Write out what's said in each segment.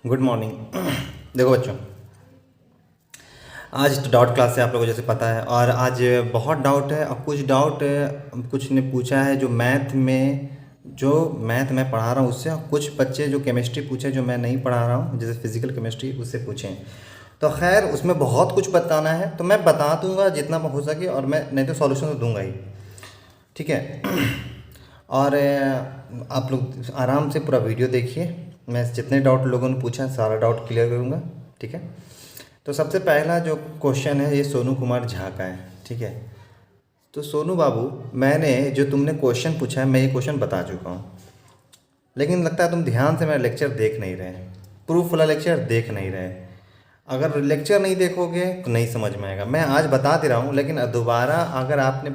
Good morning. देखो बच्चों, आज तो डाउट क्लास है, आप लोगों को जैसे पता है, और आज बहुत डाउट है। और कुछ डाउट कुछ ने पूछा है जो मैथ मैं पढ़ा रहा हूँ उससे, और कुछ बच्चे जो केमिस्ट्री पूछे जो मैं नहीं पढ़ा रहा हूँ, जैसे फिजिकल केमिस्ट्री, उससे पूछें। तो खैर उसमें बहुत कुछ बताना है, तो मैं बता दूंगा जितना हो सके, और मैं नहीं तो सॉल्यूशन तो दूंगा ही। ठीक है। और आप लोग आराम से पूरा वीडियो देखिए। मैं जितने डाउट लोगों ने पूछा है सारा डाउट क्लियर करूँगा। ठीक है। तो सबसे पहला जो क्वेश्चन है ये सोनू कुमार झा का है। ठीक है। तो सोनू बाबू, मैंने जो तुमने क्वेश्चन पूछा है मैं ये क्वेश्चन बता चुका हूँ, लेकिन लगता है तुम ध्यान से मेरा लेक्चर देख नहीं रहे, प्रूफ वाला लेक्चर देख नहीं रहे। अगर लेक्चर नहीं देखोगे तो नहीं समझ में आएगा। मैं आज बता दे रहा हूँ, लेकिन दोबारा अगर आपने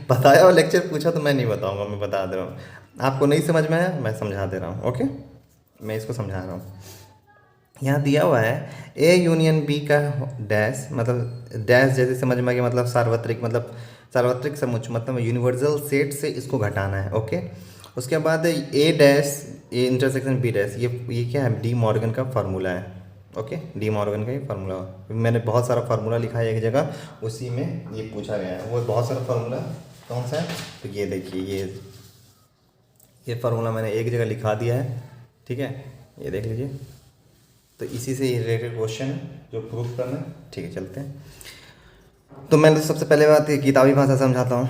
बताया हुआ लेक्चर पूछा तो मैं नहीं बताऊँगा, मैं बता दे रहा हूँ। आपको नहीं समझ में आया, मैं समझा दे रहा हूँ। ओके, मैं इसको समझा रहा हूँ। यहाँ दिया हुआ है ए यूनियन बी का डैश, मतलब डैश जैसे समझ में आ गया, मतलब सार्वत्रिक, मतलब सार्वत्रिक समुच्चय, मतलब यूनिवर्सल सेट से इसको घटाना है। ओके। उसके बाद A dash A intersection B dash, ये क्या है, डी मॉर्गन का फार्मूला है। ओके, डी मॉर्गन का ये फार्मूला, मैंने बहुत सारा फार्मूला लिखा है एक जगह, उसी में ये पूछा गया है। वो बहुत सारा फार्मूला कौन सा है, तो ये देखिए, ये फार्मूला मैंने एक जगह लिखा दिया है। ठीक है, ये देख लीजिए। तो इसी से रिलेटेड क्वेश्चन है जो प्रूफ करना है। ठीक है, चलते हैं। तो मैं तो सबसे पहले बात किताबी भाषा समझाता हूँ।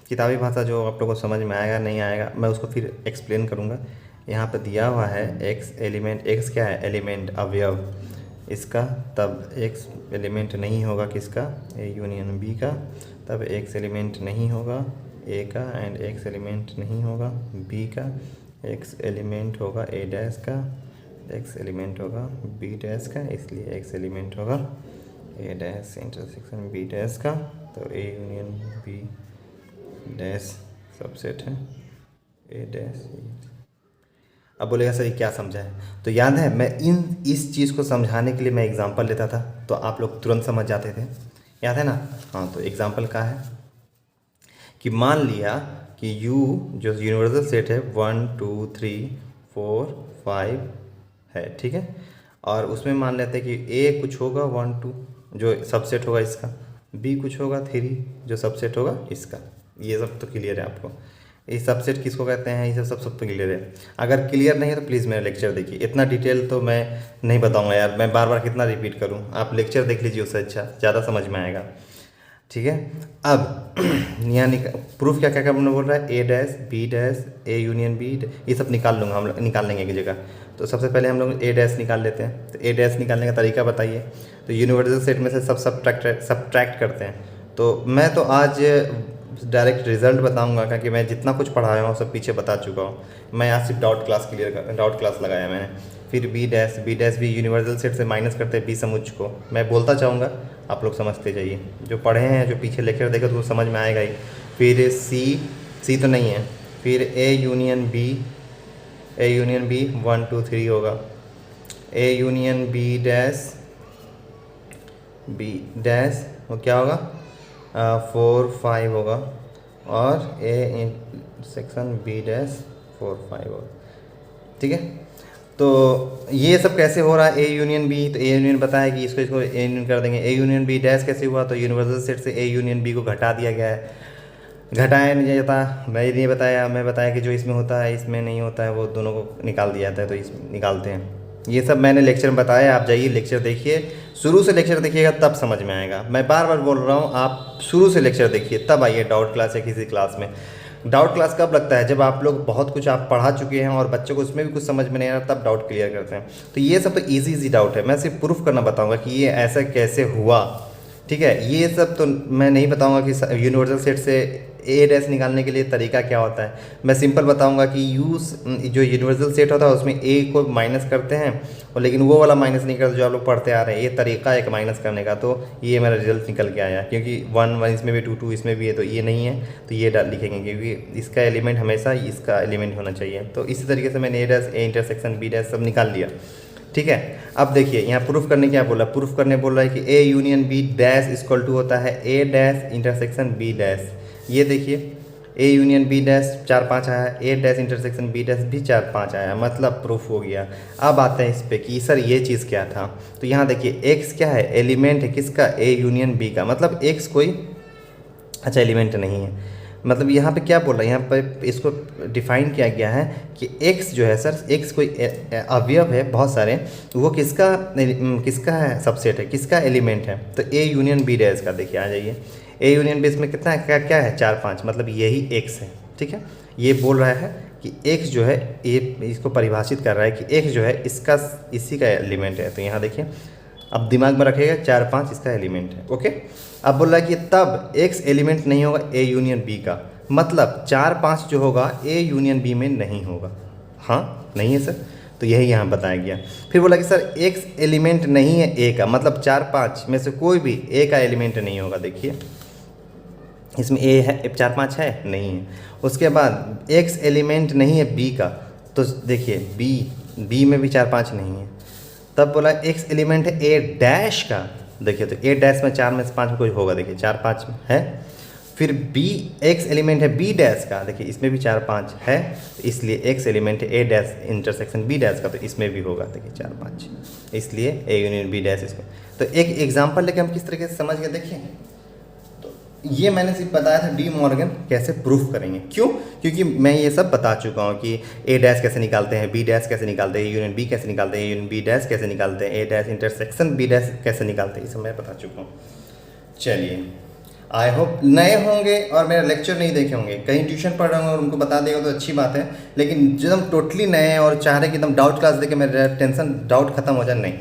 किताबी भाषा जो आप लोगों को समझ में आएगा नहीं आएगा मैं उसको फिर एक्सप्लेन करूँगा। यहाँ पर दिया हुआ है एक्स एलिमेंट, एक्स क्या है, एलिमेंट, अवयव इसका, तब एक्स एलिमेंट नहीं होगा किसका, ए यूनियन बी का, तब एक्स एलिमेंट नहीं होगा ए का, एंड एक्स एलिमेंट नहीं होगा बी का, एक्स एलिमेंट होगा ए डैश का, एक्स एलिमेंट होगा बी डैश का, इसलिए एक्स एलिमेंट होगा A dash intersection B dash का। तो A union B dash subset है ए डैश। अब बोलेगा सर ये क्या समझा है, तो याद है मैं इस चीज़ को समझाने के लिए मैं एग्जांपल लेता था, तो आप लोग तुरंत समझ जाते थे, याद है ना। हाँ, तो एग्जांपल का है कि मान लिया कि U जो यूनिवर्सल सेट है 1 2 3 4 5 है। ठीक है। और उसमें मान लेते हैं कि A कुछ होगा 1 2 जो सबसेट होगा इसका, B कुछ होगा 3 जो सबसेट होगा इसका। ये सब तो क्लियर है आपको, ये सबसेट किसको कहते हैं, ये सब तो क्लियर है। अगर क्लियर नहीं है तो प्लीज़ मेरा लेक्चर देखिए, इतना डिटेल तो मैं नहीं बताऊंगा यार, मैं बार बार कितना रिपीट करूं, आप लेक्चर देख लीजिए, उससे अच्छा ज़्यादा समझ में आएगा। ठीक है। अब यहाँ प्रूफ क्या क्या क्या बोल रहा है, A dash B dash A union B, ये सब निकाल लूँगा, हम लोग निकाल लेंगे एक जगह। तो सबसे पहले हम लोग ए डैश निकाल लेते हैं। तो ए डैश निकालने का तरीका बताइए। तो यूनिवर्सल सेट में से सब सब्ट्रैक्ट करते हैं। तो मैं तो आज डायरेक्ट रिजल्ट बताऊंगा, क्योंकि मैं जितना कुछ पढ़ाया हूँ सब पीछे बता चुका हूँ। मैं आज सिर्फ डाउट क्लास लगाया मैंने। फिर बी डैश भी यूनिवर्सल सेट से माइनस करते हैं बी समुच्चय को, मैं बोलता चाहूँगा, आप लोग समझते जाइए। जो पढ़े हैं, जो पीछे लेक्चर देखे तो समझ में आएगा ही। फिर सी तो नहीं है, फिर ए यूनियन बी 1 2 3 होगा, ए यूनियन बी डैश वो क्या होगा, 4 5 होगा, और ए सेक्शन बी डैश 4 5 होगा। ठीक है। तो ये सब कैसे हो रहा है, ए यूनियन बी, तो ए यूनियन बताया कि इसको ए यूनियन कर देंगे। ए यूनियन बी डैश कैसे हुआ, तो यूनिवर्सल सेट से ए यूनियन बी को घटा दिया गया है, घटाया नहीं जाता, मैं ये नहीं बताया, मैं बताया कि जो इसमें होता है इसमें नहीं होता है, वो दोनों को निकाल दिया जाता है, तो इसमें निकालते हैं। ये सब मैंने लेक्चर में बताया, आप जाइए लेक्चर देखिए, शुरू से लेक्चर देखिएगा तब समझ में आएगा। मैं बार बार बोल रहा हूँ, आप शुरू से लेक्चर देखिए तब आइए डाउट क्लास या किसी क्लास में। डाउट क्लास कब लगता है, जब आप लोग बहुत कुछ आप पढ़ा चुके हैं और बच्चों को उसमें भी कुछ समझ में नहीं आ रहा, तब डाउट क्लियर करते हैं। तो ये सब तो ईजी डाउट है, मैं सिर्फ प्रूफ करना बताऊँगा कि ये ऐसा कैसे हुआ। ठीक है। ये सब तो मैं नहीं बताऊंगा कि यूनिवर्सल सेट से ए डैश निकालने के लिए तरीका क्या होता है। मैं सिंपल बताऊंगा कि जो यूनिवर्सल सेट होता है उसमें ए को माइनस करते हैं, और लेकिन वो वाला माइनस नहीं करते जो आप लोग पढ़ते आ रहे हैं, ये तरीका एक माइनस करने का। तो ये मेरा रिजल्ट निकल के आया, क्योंकि 1 1 इसमें भी 2 2 इसमें भी है, तो ये नहीं है तो ये लिखेंगे, क्योंकि इसका एलिमेंट हमेशा इसका एलिमेंट होना चाहिए। तो इसी तरीके से मैंने A dash A intersection B dash सब निकाल लिया। ठीक है। अब देखिए यहाँ प्रूफ करने क्या बोला, प्रूफ करने बोल रहा है कि A union B dash equal to होता है A dash intersection B dash. ये देखिए ए यूनियन बी डैश 4 5 आया, A dash intersection B dash भी 4 5 आया, मतलब प्रूफ हो गया। अब आते हैं इस पे कि सर ये चीज़ क्या था। तो यहाँ देखिए एक्स क्या है, एलिमेंट है किसका, ए यूनियन बी का, मतलब एक्स कोई अच्छा एलिमेंट नहीं है। मतलब यहाँ पे क्या बोल रहा है, यहाँ पे इसको डिफाइन किया गया है कि x जो है सर, x कोई अवयव है बहुत सारे, वो किसका किसका है, सबसेट है, किसका एलिमेंट है, तो a यूनियन b डैश का। देखिए आ जाइए, a यूनियन b इसमें कितना है, क्या क्या है, 4 5, मतलब यही x है। ठीक है, ये बोल रहा है कि x जो है, ये इसको परिभाषित कर रहा है कि x जो है इसका इसी का एलिमेंट है। तो यहाँ देखिए, अब दिमाग में रखिएगा 4 5 इसका एलिमेंट है। ओके, अब बोल रहा है कि तब x एलिमेंट नहीं होगा ए यूनियन बी का, मतलब 4 5 जो होगा ए यूनियन बी में नहीं होगा। हाँ नहीं है सर, तो यही यहाँ बताया गया। फिर बोला कि सर x एलिमेंट नहीं है ए का, मतलब 4 5 में से कोई भी ए का एलिमेंट नहीं होगा। देखिए इसमें ए है, 4 5 है नहीं है। उसके बाद x एलिमेंट नहीं है बी का, तो देखिए बी में भी 4 5 नहीं है। तब बोला x एलिमेंट है ए डैश का, देखिए तो ए डैश में 4 में से 5 में कोई होगा, देखिए 4 5 है। फिर बी x एलिमेंट है बी डैश का, देखिए इसमें भी 4 5 है, तो इसलिए x एलिमेंट है A dash intersection B dash का, तो इसमें भी होगा देखिए 4 5, इसलिए ए यूनियन बी डैश इसको। तो एक एग्जांपल लेके हम किस तरीके से समझ गए देखिए। तो ये मैंने सिर्फ बताया था डी मॉर्गन कैसे प्रूफ करेंगे, क्यों, क्योंकि मैं ये सब बता चुका हूँ कि ए डैश कैसे निकालते हैं, बी डैश कैसे निकालते हैं, यूनियन बी कैसे निकालते हैं, यूनियन बी डैश कैसे निकालते हैं, ए डैश इंटरसेक्शन बी डैश कैसे निकालते हैं, ये सब मैं बता चुका हूँ। चलिए, आई होप नए होंगे और मेरा लेक्चर नहीं देखे होंगे, कहीं ट्यूशन पढ़ रहे होंगे और उनको बता देगा तो अच्छी बात है, लेकिन जो एकदम टोटली नए हैं और चाह रहे कि एकदम डाउट क्लास देके मेरा टेंशन डाउट खत्म हो जाए, नहीं,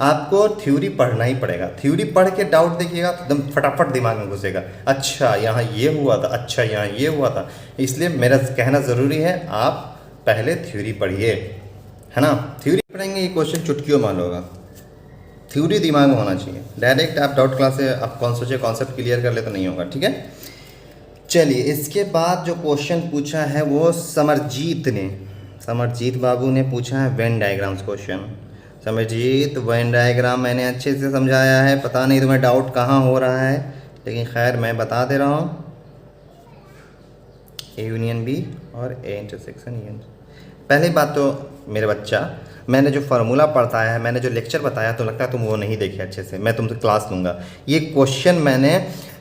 आपको थ्योरी पढ़ना ही पड़ेगा। थ्योरी पढ़ के डाउट देखिएगा तो एकदम फटाफट दिमाग में घुसेगा, अच्छा यहाँ ये हुआ था, अच्छा यहाँ ये हुआ था। इसलिए मेरा कहना ज़रूरी है आप पहले थ्योरी पढ़िए, है ना। थ्योरी पढ़ेंगे ये क्वेश्चन चुटकियों मान होगा, थ्योरी दिमाग में होना चाहिए। डायरेक्ट आप डाउट क्लास से आप कौन सोचे कॉन्सेप्ट क्लियर कर ले तो नहीं होगा, ठीक है। चलिए, इसके बाद जो क्वेश्चन पूछा है वो समरजीत बाबू ने पूछा है Venn diagrams question. Samarjeet, Venn diagram मैंने अच्छे से समझाया है, पता नहीं तुम्हें डाउट कहाँ हो रहा है, लेकिन खैर मैं बता दे रहा हूँ, ए यूनियन बी और ए इंटरसेक्शन यूनियन। पहली बात तो मेरे बच्चा, मैंने जो फार्मूला पढ़ाया है, मैंने जो लेक्चर बताया, तो लगता है तुम वो नहीं देखे अच्छे से, मैं तुमसे क्लास लूँगा। ये क्वेश्चन मैंने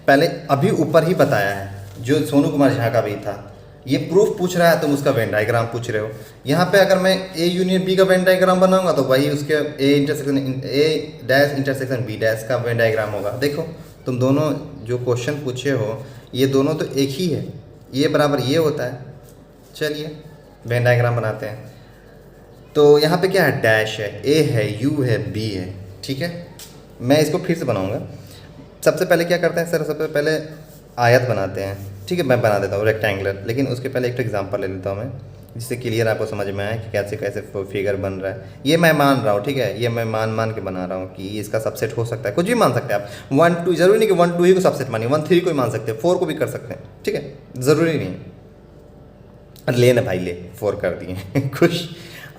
पहले अभी ऊपर ही बताया है, जो सोनू कुमार झा का भी था। ये प्रूफ पूछ रहा है, तुम उसका वेन डायग्राम पूछ रहे हो। यहाँ पे अगर मैं ए यूनियन बी का वेन डायग्राम बनाऊंगा तो वही उसके ए डैश इंटरसेक्शन बी डैश का वेन डायग्राम होगा। देखो तुम दोनों जो क्वेश्चन पूछे हो, ये दोनों तो एक ही है, ये बराबर ये होता है। चलिए वेन डायग्राम बनाते हैं। तो यहाँ पे क्या है, डैश है, ए है, यू है, बी है, ठीक है। मैं इसको फिर से बनाऊंगा। सबसे पहले क्या करते हैं सर, सबसे पहले आयत बनाते हैं, ठीक है। मैं बना देता हूँ रेक्टेंगुलर, लेकिन उसके पहले एक एग्जांपल ले लेता हूँ मैं, जिससे क्लियर आपको समझ में आए कि कैसे कैसे फिगर बन रहा है। ये मैं मान रहा हूँ, ठीक है, ये मैं मान के बना रहा हूँ कि इसका सबसेट हो सकता है, कुछ भी मान सकते हैं आप। 1 2 जरूरी नहीं कि 1 2 ही को सबसेट मानिए, 1 3 को ही मान सकते हैं, 4 को भी कर सकते हैं, ठीक है, ज़रूरी नहीं। अरे ले ना भाई, ले 4 कर दिए खुश।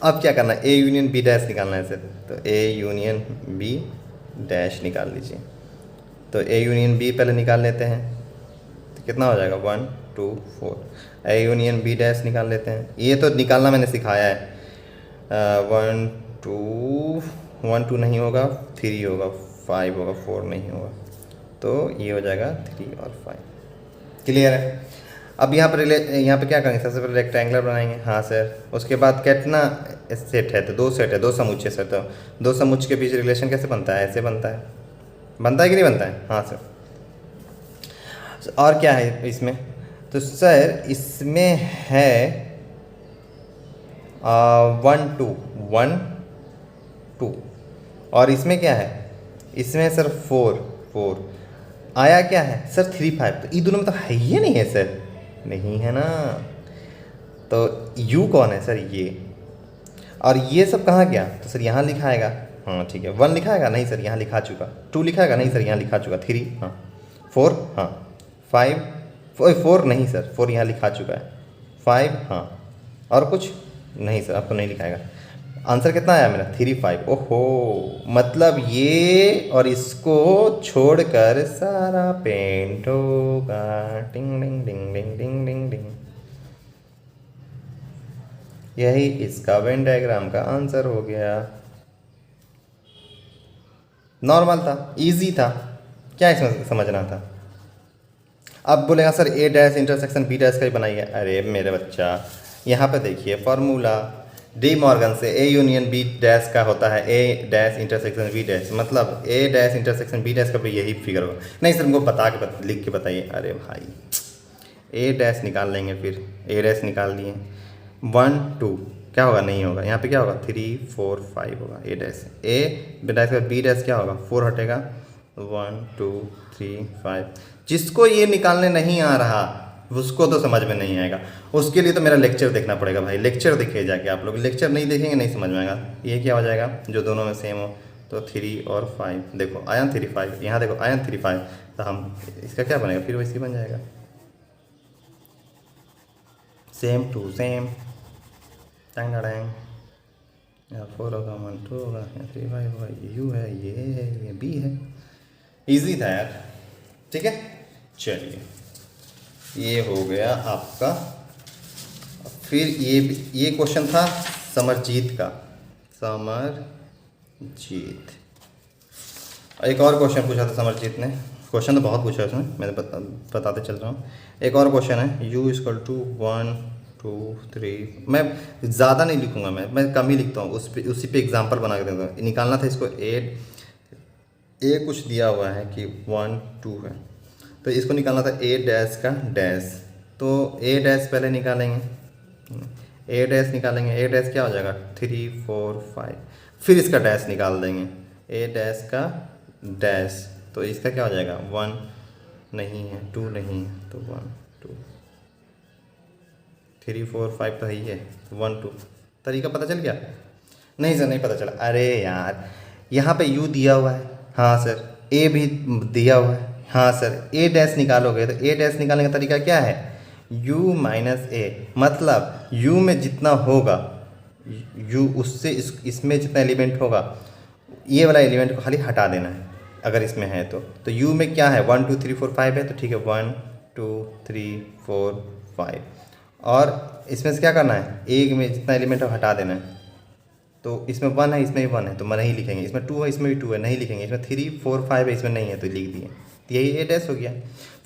अब क्या करना है, ए यूनियन बी डैश निकालना है सर, तो ए यूनियन बी डैश निकाल लीजिए। तो ए यूनियन बी पहले निकाल लेते हैं, तो कितना हो जाएगा, 1 2 4। ए यूनियन बी डैश निकाल लेते हैं, ये तो निकालना मैंने सिखाया है। 1 2 नहीं होगा, 3 होगा, 5 होगा, 4 नहीं होगा, तो ये हो जाएगा 3 और 5। क्लियर है। अब यहाँ पे क्या करेंगे, सबसे पहले रेक्टेंगुलर बनाएंगे, हाँ सर। उसके बाद कितना सेट है, तो 2 सेट है, 2 समुच्चय सर। तो 2 समुच्चय के बीच रिलेशन कैसे बनता है, ऐसे बनता है कि नहीं बनता है, हाँ सर। और क्या है इसमें, तो सर इसमें है 1 2, और इसमें क्या है, इसमें सर 4 आया, क्या है सर 3 5। तो ये दोनों में तो है ही नहीं है सर, नहीं है ना। तो u कौन है सर, ये, और ये सब कहाँ गया, तो सर यहाँ लिखाएगा, हाँ ठीक है। 1 लिखाएगा, नहीं सर यहाँ लिखा चुका। 2 लिखाएगा, नहीं सर यहाँ लिखा चुका। 3, हाँ। 4, हाँ। 5 4 नहीं सर, 4 यहाँ लिखा चुका है। 5, हाँ। और कुछ नहीं सर, आपको नहीं लिखाएगा। आंसर कितना आया मेरा 3 5। ओहो, मतलब ये और इसको छोड़कर सारा पेंट होगा। टिंग डिंग डिंग डिंग डिंग डिंग डिंग। यही इसका वेन डायग्राम का आंसर हो गया। नॉर्मल था, इजी था, क्या इसमें समझना था। अब बोलेगा सर ए डैश इंटरसेक्शन बी डैश का ही बनाइए। अरे मेरे बच्चा, यहाँ पे देखिए फॉर्मूला डी मॉर्गन से ए यूनियन बी डैश का होता है A dash intersection B dash, मतलब ए डैश इंटरसेक्शन बी डैश का भी यही फिगर होगा। नहीं सर, हमको बता के लिख के बताइए। अरे भाई, ए डैश निकाल लेंगे, फिर ए डैश निकाल लिए, 1 2 क्या होगा, नहीं होगा। यहाँ पे क्या होगा, 3 4 5 होगा ए डैश। ए डैश का बी डैश क्या होगा, 4 हटेगा, 1 2 3 5। जिसको ये निकालने नहीं आ रहा उसको तो समझ में नहीं आएगा, उसके लिए तो मेरा लेक्चर देखना पड़ेगा भाई। लेक्चर देखिए जाके, आप लोग लेक्चर नहीं देखेंगे नहीं समझ में आएगा। ये क्या हो जाएगा जो दोनों में सेम हो, तो 3 और 5, देखो आयन 3 5, यहाँ देखो आयन 3 5, तो हम इसका क्या बनेगा, फिर वैसे बन जाएगा सेम टू सेम। टैंग यहाँ 4 होगा, 1 2 होगा, 3 5 होगा, यू है, ये है, ये बी है। इजी था यार, ठीक है। चलिए, ये हो गया आपका। फिर ये क्वेश्चन था समरजीत का। समरजीत, एक और क्वेश्चन पूछा था समरजीत ने। क्वेश्चन तो बहुत पूछा है उसने, मैं बताते चल रहा हूँ। एक और क्वेश्चन है, u = 1 2 3। मैं ज़्यादा नहीं लिखूँगा, मैं कम ही लिखता हूँ, उसी पे एग्जांपल बना के दूँगा। निकालना था इसको, ए कुछ दिया हुआ है कि 1 2 है, तो इसको निकालना था ए डैश का डैश। तो ए डैश पहले निकालेंगे, ए डैश निकालेंगे, ए डैश क्या हो जाएगा 3 4 5, फिर इसका डैश निकाल देंगे, ए डैश का डैश, तो इसका क्या हो जाएगा 1 नहीं है, 2 नहीं है, तो 1 2 3 4 5 तो है ही है, 1 2। तरीका पता चल गया? नहीं सर नहीं पता चला। अरे यार, यहाँ पे u दिया हुआ है, हाँ सर, a भी दिया हुआ है, हाँ सर। a डैश निकालोगे तो a डैश निकालने का तरीका क्या है, u - a, मतलब u में जितना होगा, u उससे इसमें जितना एलिमेंट होगा, ये वाला एलिमेंट को खाली हटा देना है अगर इसमें है तो u में क्या है 1 2 3 4 5 है, तो ठीक है 1 2 3 4 5। और इसमें से क्या करना है, एक में जितना एलिमेंट है हटा देना है। तो इसमें 1 है, इसमें भी 1 है, तो मैं नहीं लिखेंगे। इसमें 2 है, इसमें भी 2 है, नहीं लिखेंगे। इसमें 3 4 5 है, इसमें नहीं है, तो लिख दिए। तो यही ए डैश हो गया।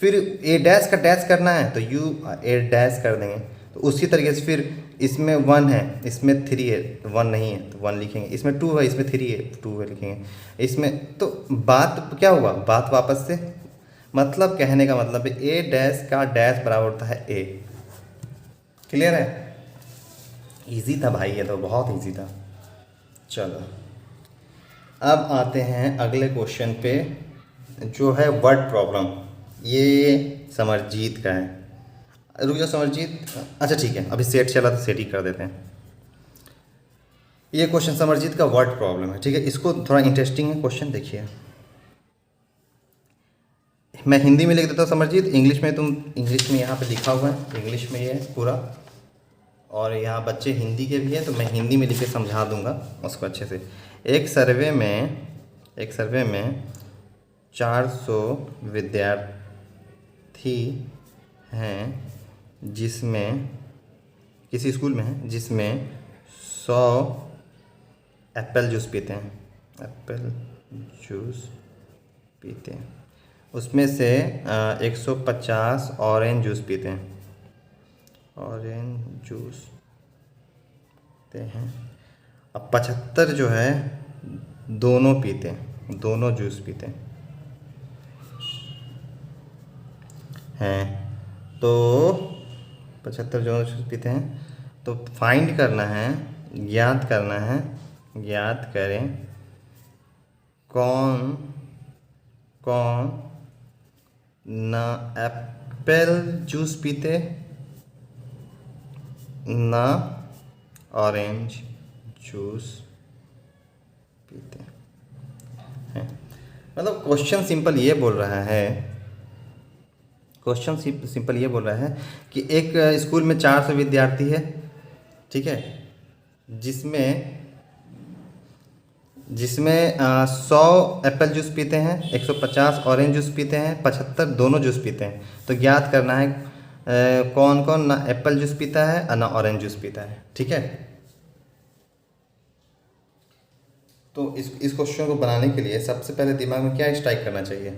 फिर ए डैश का डैश करना है तो यू ए डैश कर देंगे। तो उसी तरीके से फिर इसमें 1 है, इसमें 3 है, तो 1 नहीं है तो 1 लिखेंगे। इसमें 2 है, इसमें 3 है, 2 है लिखेंगे। इसमें तो बात क्या हुआ, बात वापस से, मतलब कहने का मतलब है ए डैश का डैश बराबर होता है ए। क्लियर है? इजी था भाई, ये तो बहुत इजी था। चलो, अब आते हैं अगले क्वेश्चन पे, जो है वर्ड प्रॉब्लम। ये समरजीत का है। रुक जाओ समरजीत, अच्छा ठीक है, अभी सेट चला तो सेट ही कर देते हैं। ये क्वेश्चन समरजीत का वर्ड प्रॉब्लम है, ठीक है। इसको थोड़ा इंटरेस्टिंग है क्वेश्चन, देखिए। मैं हिंदी में लिख देता हूँ समरजीत, इंग्लिश में इंग्लिश में यहाँ पे लिखा हुआ है, इंग्लिश में ये है पूरा, और यहाँ बच्चे हिंदी के भी हैं, तो मैं हिंदी में लिख के समझा दूंगा उसको अच्छे से। एक सर्वे में 400 विद्यार्थी हैं, जिसमें किसी स्कूल में है जिसमें 100 एप्पल जूस पीते हैं, एप्पल जूस पीते हैं। उसमें से 150 ऑरेंज जूस पीते हैं, ऑरेंज जूस पीते हैं। अब 75 जो है दोनों पीते हैं, दोनों जूस पीते हैं। तो 75 जो जूस पीते हैं, तो फाइंड करना है, ज्ञात करना है, ज्ञात करें कौन कौन ना एप्पल जूस पीते ना ऑरेंज जूस पीते हैं। मतलब क्वेश्चन सिंपल ये बोल रहा है, क्वेश्चन सिंपल ये बोल रहा है कि एक स्कूल में 400 विद्यार्थी है, ठीक है, जिसमें जिसमें 100 एप्पल जूस पीते हैं, 150 ऑरेंज जूस पीते हैं, 75 दोनों जूस पीते हैं। तो ज्ञात करना है कौन कौन ना एप्पल जूस पीता है और ना ऑरेंज जूस पीता है। ठीक है, तो इस क्वेश्चन को बनाने के लिए सबसे पहले दिमाग में क्या स्ट्राइक करना चाहिए?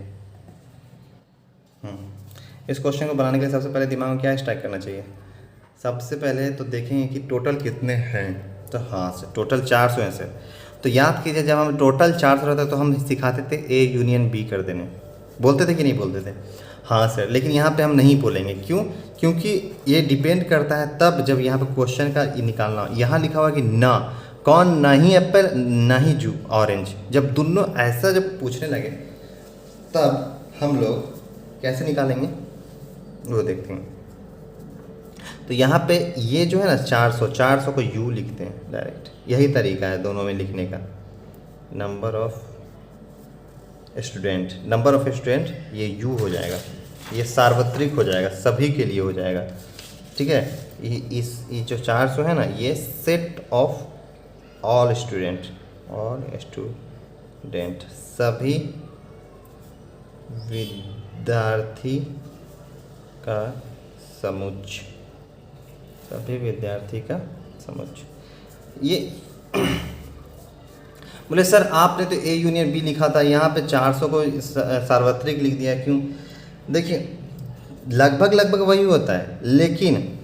इस क्वेश्चन को बनाने के लिए सबसे पहले दिमाग में क्या स्ट्राइक करना चाहिए? सबसे पहले तो देखेंगे कि टोटल कितने हैं। तो हाँ सर, टोटल 400 हैं सर। तो याद कीजिए, जब हम टोटल 400 रहता तो हम सिखाते थे ए यूनियन बी कर देने, बोलते थे कि नहीं बोलते थे? हाँ सर, लेकिन यहाँ पे हम नहीं बोलेंगे। क्यों? क्योंकि ये डिपेंड करता है तब जब यहाँ पे क्वेश्चन का निकालना हो। यहाँ लिखा हुआ कि ना कौन, ना ही एप्पल ना ही जू ऑरेंज। जब दोनों ऐसा जब पूछने लगे तब हम लोग कैसे निकालेंगे वो देखते हैं। तो यहाँ पे ये जो है ना 400 को यू लिखते हैं डायरेक्ट, यही तरीका है दोनों में लिखने का। नंबर ऑफ स्टूडेंट ये यू हो जाएगा, ये सार्वत्रिक हो जाएगा, सभी के लिए हो जाएगा। ठीक है, ये जो 400 है ना, ये सेट ऑफ ऑल स्टूडेंट, सभी विद्यार्थी का समुच्चय, ये बोले सर आपने तो ए यूनियन बी लिखा था, यहाँ पे 400 को सार्वत्रिक लिख दिया, क्यों? देखिए लगभग वही होता है, लेकिन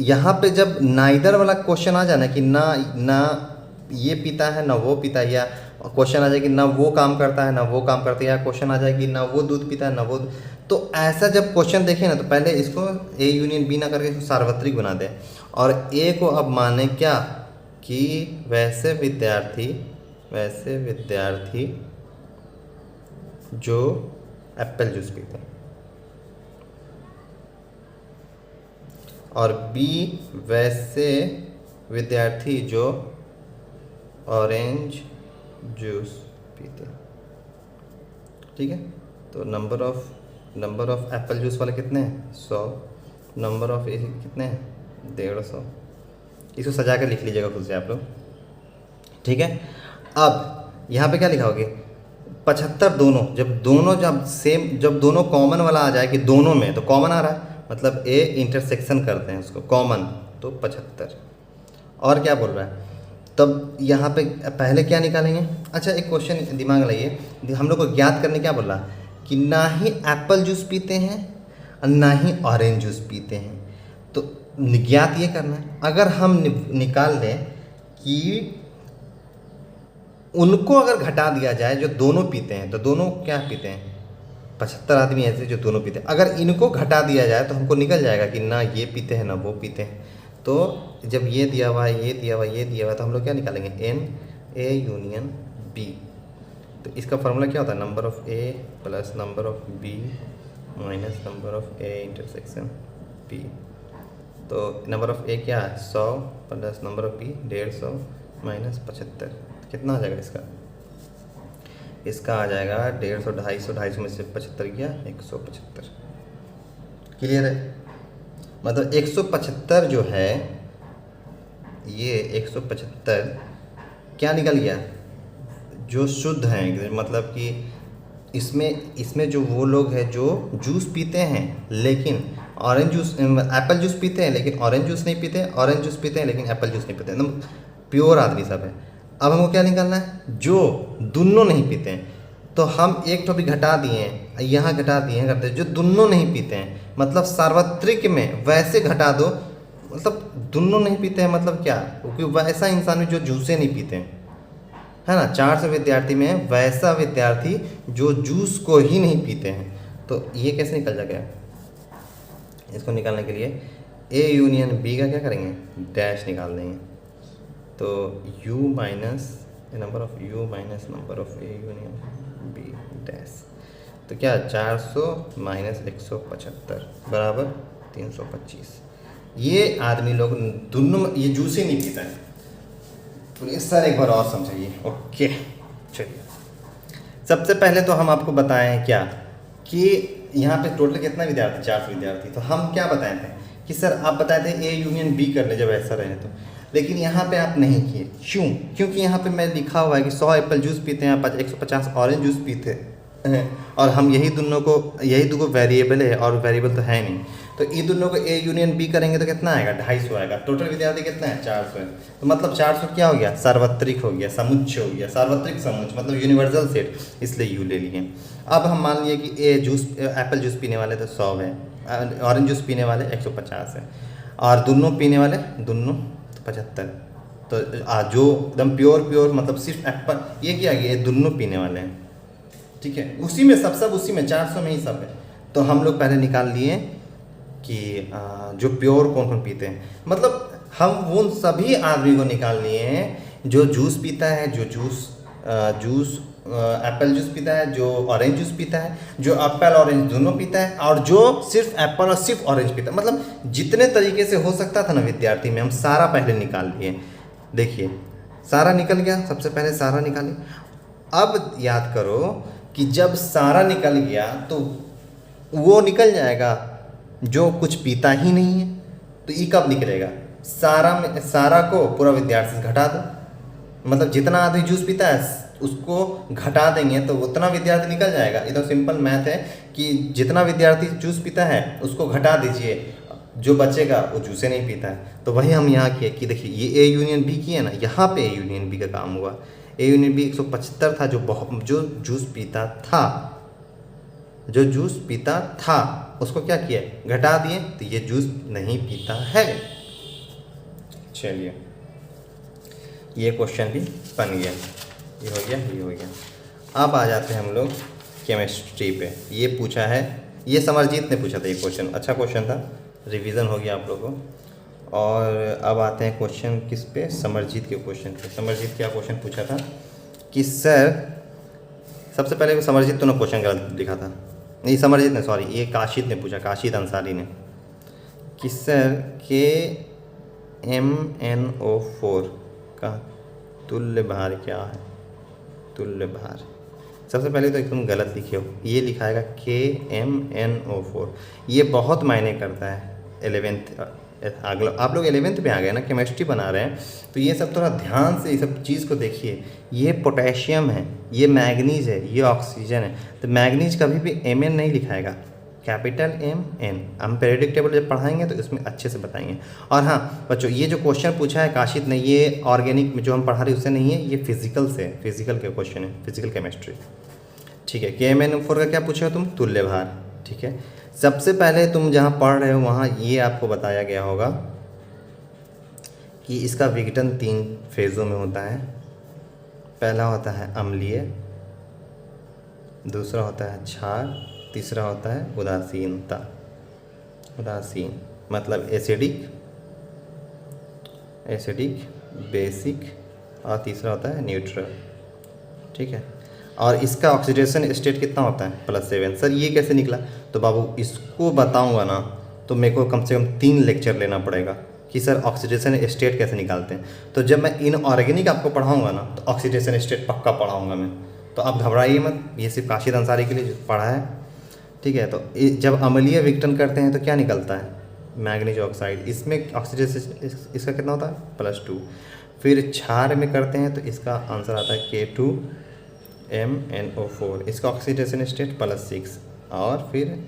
यहाँ पे जब नाइदर वाला क्वेश्चन आ जाए ना कि ना ये पीता है ना वो पीता है, या क्वेश्चन आ जाए कि ना वो काम करता है ना वो काम करता है, या क्वेश्चन आ जाए कि ना वो दूध पीता है ना वो, तो ऐसा जब क्वेश्चन देखें ना तो पहले इसको ए यूनियन बी ना करके इसको सार्वत्रिक बना दें, और ए को अब माने क्या कि वैसे विद्यार्थी जो एप्पल जूस पीते हैं, और बी वैसे विद्यार्थी जो ऑरेंज जूस पीते हैं। ठीक है, तो नंबर ऑफ एप्पल जूस वाले कितने हैं? 100। नंबर ऑफ ए कितने हैं? 150। इसको सजा कर लिख लीजिएगा खुद से आप लोग। ठीक है, अब यहाँ पे क्या लिखा होगा? 75 दोनों, जब दोनों कॉमन वाला आ जाए कि दोनों में, तो कॉमन आ रहा है मतलब ए इंटरसेक्शन करते हैं उसको कॉमन, तो 75। और क्या बोल रहा है? तब यहाँ पे पहले क्या निकालेंगे? अच्छा एक क्वेश्चन दिमाग लगाइए, हम लोग को ज्ञात करने क्या बोल रहा है कि ना ही एप्पल जूस पीते हैं और ना ही ऑरेंज जूस पीते हैं। तो ज्ञात ये करना है। अगर हम निकाल लें कि उनको अगर घटा दिया जाए जो दोनों पीते हैं, तो दोनों क्या पीते हैं? 75 आदमी ऐसे जो दोनों पीते हैं, अगर इनको घटा दिया जाए तो हमको निकल जाएगा कि ना ये पीते हैं ना वो पीते हैं। तो जब ये दिया हुआ है, ये दिया हुआ है, ये दिया हुआ है, तो हम लोग क्या निकालेंगे? N A union B. तो इसका फॉर्मूला क्या होता है? Number of A plus number of B minus number of A intersection B. तो नंबर ऑफ ए क्या है? 100 plus number of B 150 minus 75। कितना आ जाएगा इसका आ जाएगा 150, 250 में से 75 गया 175। क्लियर है? मतलब 175 जो है, ये 175 क्या निकल गया? जो शुद्ध हैं, मतलब कि इसमें जो वो लोग हैं जो जूस पीते हैं लेकिन ऑरेंज जूस, एप्पल जूस पीते हैं लेकिन ऑरेंज जूस नहीं पीते, ऑरेंज जूस पीते हैं लेकिन एप्पल जूस नहीं पीते, एकदम प्योर आदमी सब है। अब हमको क्या निकालना है? जो दोनों नहीं पीते हैं। तो हम एक तो भी घटा दिए, यहाँ घटा दिए करते, जो दोनों नहीं पीते हैं, मतलब सार्वत्रिक में वैसे घटा दो, मतलब दोनों नहीं पीते हैं मतलब क्या? क्योंकि वैसा इंसान भी जो जूसे नहीं पीते हैं, है ना। 400 विद्यार्थी में वैसा विद्यार्थी जो जूस को ही नहीं पीते हैं। तो ये कैसे निकल जाएगा? इसको निकालने के लिए ए यूनियन बी का क्या करेंगे? डैश निकाल देंगे। तो u minus number of u minus number of A union B dash. तो क्या 400 माइनस 175 बराबर 325। ये आदमी लोग दोनों ये जूस ही नहीं पीता है। तो इस सर एक बार और समझाइए। ओके चलिए, सबसे पहले तो हम आपको बताएं क्या कि यहाँ पे टोटल कितना विद्यार्थी? 400 विद्यार्थी। तो हम क्या बताए थे कि सर आप बताए थे ए यूनियन बी करने, जब ऐसा रहे तो लेकिन यहाँ पे आप नहीं किए। क्यों? क्योंकि यहाँ पे मैं लिखा हुआ है कि 100 एप्पल जूस पीते हैं, 150 ऑरेंज जूस पीते हैं, और हम यही दोनों को, यही दो वेरिएबल है और वेरिएबल तो है नहीं, तो ये दोनों को ए यूनियन बी करेंगे तो कितना आएगा? 250 आएगा। टोटल विद्यार्थी कितना है? 400 है। तो मतलब 400 क्या हो गया? सार्वत्रिक हो गया, समुच्चय हो गया, सार्वत्रिक समुच्चय मतलब यूनिवर्सल सेट, इसलिए यू ले लिए। अब हम मान लिए कि ए जूस एप्पल जूस पीने वाले तो 100 है, ऑरेंज जूस पीने वाले 150 है, और दोनों पीने वाले दोनों 75। तो जो एकदम प्योर मतलब सिर्फ एप्पल, ये क्या गया? ये दोनों पीने वाले हैं, ठीक है, उसी में सब उसी में 400 में ही सब है। तो हम लोग पहले निकाल लिए कि जो प्योर कौन कौन पीते हैं, मतलब हम उन सभी आदमी को निकाल लिए हैं जो जूस पीता है, जो जूस एप्पल जूस पीता है, जो ऑरेंज जूस पीता है, जो एप्पल ऑरेंज दोनों पीता है, और जो सिर्फ एप्पल और सिर्फ ऑरेंज पीता है। मतलब जितने तरीके से हो सकता था ना विद्यार्थी में, हम सारा पहले निकाल लिए। देखिए सारा निकल गया, सबसे पहले सारा निकालिए। अब याद करो कि जब सारा निकल गया तो वो निकल जाएगा जो कुछ पीता ही नहीं है, तो ये कब निकलेगा? सारा को पूरा विद्यार्थी से घटा दो, मतलब जितना आदमी जूस पीता है उसको घटा देंगे तो उतना विद्यार्थी निकल जाएगा। ये तो सिंपल मैथ है कि जितना विद्यार्थी जूस पीता है उसको घटा दीजिए, जो बचेगा वो जूसे नहीं पीता है। तो वही हम यहाँ किए कि देखिए ये ए यूनियन बी किए ना, यहाँ पे ए यूनियन बी का काम हुआ। ए यूनियन बी 175 था, जो जूस पीता था उसको क्या किया? घटा दिए, तो ये जूस नहीं पीता है। चलिए ये क्वेश्चन भी बन गया, ये हो गया, ये हो गया। अब आ जाते हैं हम लोग केमिस्ट्री पे। ये पूछा है, ये समरजीत ने पूछा था ये क्वेश्चन, अच्छा क्वेश्चन था, रिवीजन हो गया आप लोगों को। और अब आते हैं क्वेश्चन किस पे? समरजीत के क्वेश्चन पे। समरजीत क्या क्वेश्चन पूछा था कि सर, सबसे पहले समरजीत तो ने क्वेश्चन गलत लिखा था, नहीं समरजीत ने, सॉरी, ये काशिद ने पूछा, काशिद अंसारी ने, कि सर KMnO4 का तुल्य भार क्या है? तुल्य भार सबसे पहले तो एकदम गलत लिखे हो, ये लिखाएगा KMnO4। ये बहुत मायने करता है 11th, आप लोग 11th में आ गए ना, केमिस्ट्री बना रहे हैं, तो ये सब थोड़ा ध्यान से ये सब चीज़ को देखिए। ये पोटेशियम है, ये मैग्नीज है, ये ऑक्सीजन है, तो मैग्नीज कभी भी Mn नहीं लिखाएगा, कैपिटल MN। हम पीरियोडिक टेबल जब पढ़ाएंगे तो इसमें अच्छे से बताएंगे। और हाँ बच्चों, ये जो क्वेश्चन पूछा है काशिद ने, ये ऑर्गेनिक में जो हम पढ़ा रहे उससे नहीं है, ये फिजिकल से, फिजिकल के क्वेश्चन है, फिजिकल केमिस्ट्री, ठीक है। KMnO4 का क्या पूछे हो तुम? तुल्य भार, ठीक है। सबसे पहले तुम जहाँ पढ़ रहे हो वहाँ ये आपको बताया गया होगा कि इसका विघटन 3 फेज़ों में होता है। पहला होता है अम्लीय, दूसरा होता है क्षार, तीसरा होता है उदासीनता। उदासीन मतलब एसिडिक, बेसिक, और तीसरा होता है न्यूट्रल, ठीक है। और इसका ऑक्सीडेशन स्टेट कितना होता है? +7। सर ये कैसे निकला? तो बाबू इसको बताऊंगा ना तो मेरे को कम से कम 3 लेक्चर लेना पड़ेगा कि सर ऑक्सीडेशन स्टेट कैसे निकालते हैं। तो जब मैं इनऑर्गेनिक आपको पढ़ाऊंगा ना तो ऑक्सीडेशन स्टेट पक्का पढ़ाऊंगा मैं, तो आप घबराइए मत, ये सिर्फ काशिद अंसारी के लिए पढ़ा है, ठीक है। तो जब अम्लीय विघटन करते हैं तो क्या निकलता है? मैग्नीज ऑक्साइड, इसमें ऑक्सीडेशन इसका कितना होता है? +2। फिर क्षार में करते हैं तो इसका आंसर आता है K2MnO4, इसका ऑक्सीडेशन स्टेट +6। और फिर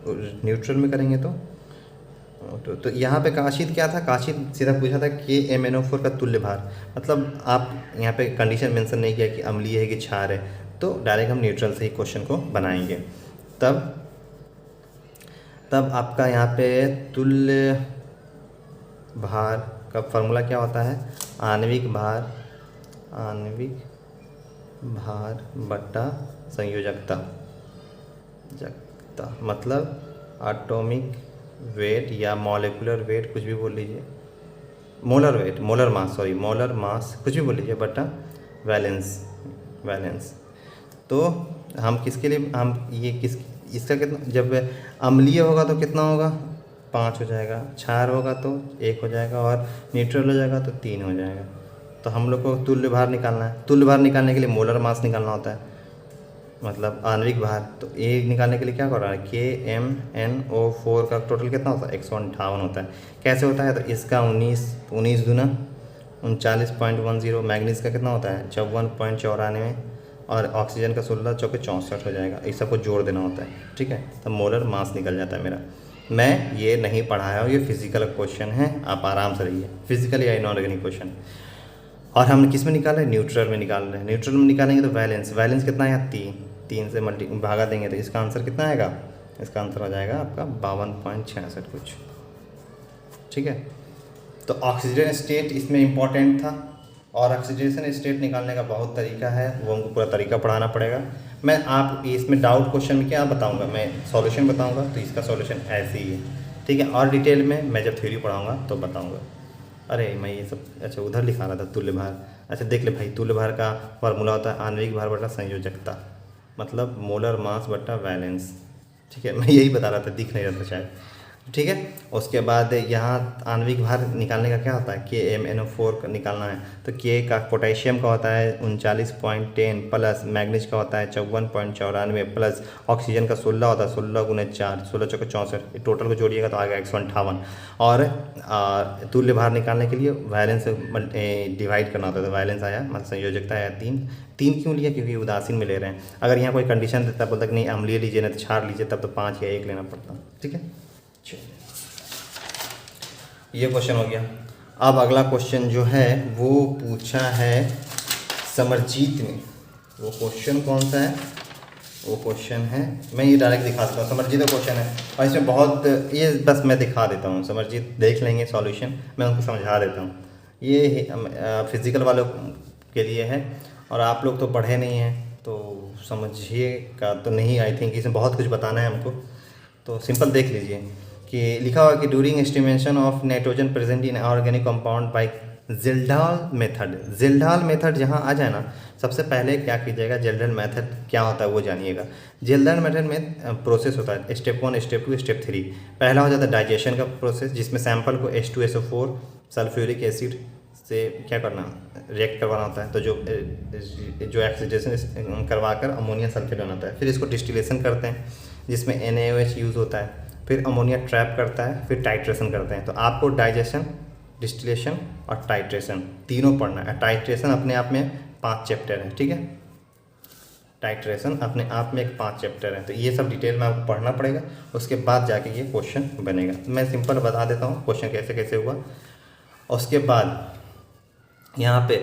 न्यूट्रल में करेंगे तो यहाँ पे काशिद क्या था? काशिद सीधा पूछा था KMnO4 का तुल्य भार, मतलब आप यहाँ पे कंडीशन मेंशन नहीं किया कि अम्लीय है कि क्षार है, तो डायरेक्ट हम न्यूट्रल से ही क्वेश्चन को बनाएंगे। तब आपका यहाँ पे तुल्य भार का फॉर्मूला क्या होता है? आणविक भार बटा संयोजकता, मतलब एटॉमिक वेट या मॉलिक्यूलर वेट, कुछ भी बोल लीजिए, मोलर वेट, मोलर मास कुछ भी बोल लीजिए, बटा वैलेंस। तो हम किसके लिए, हम ये इसका कितना, जब अम्लीय होगा तो कितना होगा? 5 हो जाएगा, क्षार होगा तो 1 हो जाएगा, और न्यूट्रल हो जाएगा तो 3 हो जाएगा। तो हम लोग को तुल्य भार निकालना है। तुल्य भार निकालने के लिए मोलर मास निकालना होता है, मतलब आणविक भार। तो ए निकालने के लिए क्या कर रहा है? KMnO4 का टोटल कितना होता है? 158 होता है। कैसे होता है? तो इसका 19 दूना 39.10, मैग्नीज का कितना होता है 54.94, और ऑक्सीजन का 16 चौके 64 हो जाएगा। इस सबको जोड़ देना होता है, ठीक है, तब मोलर मास निकल जाता है मेरा। मैं ये नहीं पढ़ाया हूँ, ये फिजिकल क्वेश्चन है, आप आराम से रहिए। फिजिकल या इनऑर्गेनिक क्वेश्चन, और हमने किस में निकाला है, न्यूट्रल में निकाल रहे हैं। न्यूट्रल में निकालेंगे तो वैलेंस कितना है 3 से भागा देंगे तो इसका आंसर कितना आएगा, इसका आंसर हो जाएगा आपका 52.66 कुछ, ठीक है। तो ऑक्सीजन स्टेट इसमें इम्पॉर्टेंट था, और ऑक्सीडेशन स्टेट निकालने का बहुत तरीका है, वो हमको पूरा तरीका पढ़ाना पड़ेगा। मैं आप इसमें डाउट क्वेश्चन में क्या बताऊंगा, मैं सॉल्यूशन बताऊंगा, तो इसका सॉल्यूशन ऐसे ही है, ठीक है। और डिटेल में मैं जब थ्योरी पढ़ाऊंगा तो बताऊंगा। अरे मैं ये सब अच्छा उधर लिखा रहा था तुल्य भार। अच्छा देख ले भाई, तुल्य भार का फॉर्मूला होता है आणविक भार बटा संयोजकता, मतलब मोलर मास बटा वैलेंस, ठीक है। मैं यही बता रहा था, दिख नहीं रहा था शायद, ठीक है। उसके बाद यहाँ आणविक भार निकालने का क्या होता है, KMnO4 निकालना है, तो K का पोटेशियम का होता है 39.10 प्लस मैग्नीज का होता है 54.94 प्लस ऑक्सीजन का 16 होता है 16 गुने 4 16 चौके 64, टोटल को जोड़िएगा तो आ गया 158। और तुल्य भार निकालने के लिए वैलेंस डिवाइड करना होता है, तो वैलेंस आया, मतलब संयोजकता आया 3 क्यों लिया, क्योंकि उदासीन में ले रहे हैं। अगर यहाँ कोई कंडीशन देता बोलता कि नहीं अम्लीय लीजिए ना तो क्षार लीजिए, तब तो 5 या 1 लेना पड़ता, ठीक है। ये क्वेश्चन हो गया। अब अगला क्वेश्चन जो है वो पूछा है समरजीत ने। वो क्वेश्चन कौन सा है, वो क्वेश्चन है, मैं ये डायरेक्ट दिखा देता हूँ, समरजीत का क्वेश्चन है, और इसमें बहुत ये बस मैं दिखा देता हूँ, समरजीत देख लेंगे सॉल्यूशन, मैं उनको समझा देता हूँ। ये फिज़िकल वालों के लिए है, और आप लोग तो पढ़े नहीं हैं तो समझिए का तो नहीं, आई थिंक इसमें बहुत कुछ बताना है हमको, तो सिंपल देख लीजिए कि लिखा हुआ कि during estimation of nitrogen present in organic compound by Kjeldahl method. Kjeldahl method जहाँ आ जाए ना, सबसे पहले क्या कीजिएगा, ज़िल्डाल मेथड क्या होता है वो जानिएगा। ज़िल्डाल मेथड में प्रोसेस होता है स्टेप 1 स्टेप 2 स्टेप 3। पहला हो जाता है डाइजेशन का प्रोसेस, जिसमें सैंपल को H2SO4 सल्फ्यूरिक एसिड से क्या करना, रिएक्ट करवाना होता है, तो जो ऑक्सीडेशन करवा कर अमोनिया सल्फेट बनाता है। फिर इसको डिस्टिलेशन करते हैं जिसमें NaOH यूज़ होता है, फिर अमोनिया ट्रैप करता है, फिर टाइट्रेशन करते हैं। तो आपको डाइजेशन, डिस्टिलेशन और टाइट्रेशन तीनों पढ़ना है। टाइट्रेशन अपने आप में 5 चैप्टर है, ठीक है। टाइट्रेशन अपने आप में एक 5 चैप्टर है, तो ये सब डिटेल में आपको पढ़ना पड़ेगा, उसके बाद जाके ये क्वेश्चन बनेगा। मैं सिंपल बता देता हूँ क्वेश्चन कैसे कैसे हुआ। उसके बाद यहाँ पे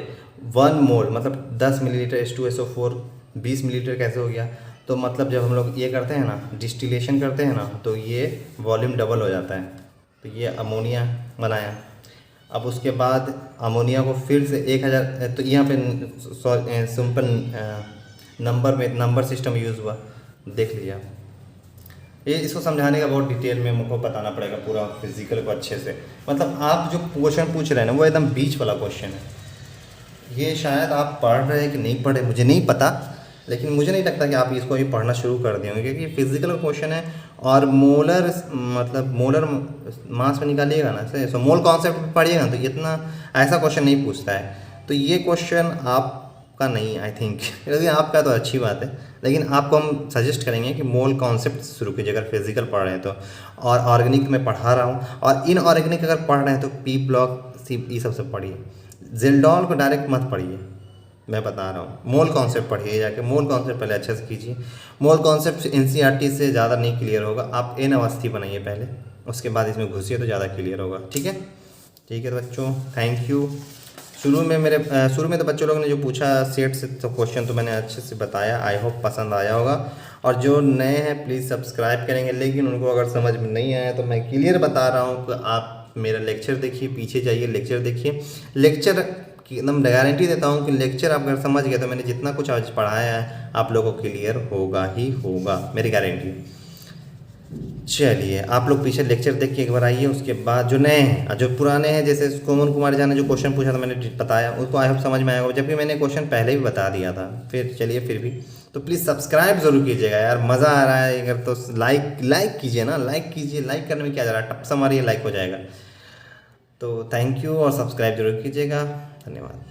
1 मोल मतलब 10 मिलीलीटर H2SO4 20 मिलीलीटर कैसे हो गया, तो मतलब जब हम लोग ये करते हैं ना, डिस्टिलेशन करते हैं ना, तो ये वॉल्यूम डबल हो जाता है, तो ये अमोनिया बनाया। अब उसके बाद अमोनिया को फिर से 1000, तो यहाँ पे सिंपल नंबर सिस्टम यूज़ हुआ, देख लीजिए आप। ये इसको समझाने का बहुत डिटेल में मुझको बताना पड़ेगा पूरा फिजिकल को अच्छे से। मतलब आप जो क्वेश्चन पूछ रहे हैं ना वो एकदम बीच वाला क्वेश्चन है। ये शायद आप पढ़ रहे हैं कि नहीं पढ़े मुझे नहीं पता, लेकिन मुझे नहीं लगता कि आप इसको अभी पढ़ना शुरू कर देंगे, क्योंकि फिजिकल क्वेश्चन है। और मोलर मतलब मोलर मास में निकालिएगा ना, सो मोल कॉन्सेप्ट पढ़िएगा ना, तो इतना ऐसा क्वेश्चन नहीं पूछता है। तो ये क्वेश्चन आपका नहीं, आई थिंक, यदि आपका तो अच्छी बात है, लेकिन आपको हम सजेस्ट करेंगे कि मोल कॉन्सेप्ट शुरू कीजिए अगर फिजिकल पढ़ रहे हैं तो। और ऑर्गेनिक में पढ़ा रहा हूँ, और इनऑर्गेनिक अगर पढ़ रहे हैं तो P ब्लॉक C ये सबसे पढ़िए। ज़िल्डॉल को डायरेक्ट मत पढ़िए, मैं बता रहा हूँ। मोल कॉन्सेप्ट पढ़िए जाके, मोल कॉन्सेप्ट पहले अच्छे से कीजिए। मोल कॉन्सेप्ट NCERT से ज़्यादा नहीं क्लियर होगा, आप N अवस्थी बनाइए पहले, उसके बाद इसमें घुसिए तो ज़्यादा क्लियर होगा, ठीक है। ठीक है तो बच्चों, थैंक यू। शुरू में तो बच्चों लोगों ने जो पूछा सेट से तो क्वेश्चन तो मैंने अच्छे से बताया, आई होप पसंद आया होगा। और जो नए हैं प्लीज़ सब्सक्राइब करेंगे, लेकिन उनको अगर समझ में नहीं आया तो मैं क्लियर बता रहा हूँ कि आप मेरा लेक्चर देखिए, पीछे जाइए लेक्चर देखिए। लेक्चर की एकदम गारंटी देता हूँ कि लेक्चर आप अगर समझ गए तो मैंने जितना कुछ आज पढ़ाया है आप लोगों को क्लियर होगा ही होगा, मेरी गारंटी। चलिए आप लोग पीछे लेक्चर देख के एक बार आइए, उसके बाद जो नए हैं, जो पुराने हैं, जैसे कोमल कुमार जी ने जो क्वेश्चन पूछा था मैंने बताया, उसको आई होप समझ में आएगा, जबकि मैंने क्वेश्चन पहले भी बता दिया था। फिर चलिए फिर भी तो प्लीज़ सब्सक्राइब ज़रूर कीजिएगा यार, मज़ा आ रहा है अगर तो लाइक कीजिए ना, लाइक कीजिए, लाइक करने में क्या जा रहा है, टप्पा मारिए लाइक हो जाएगा। तो थैंक यू, और सब्सक्राइब जरूर कीजिएगा, धन्यवाद।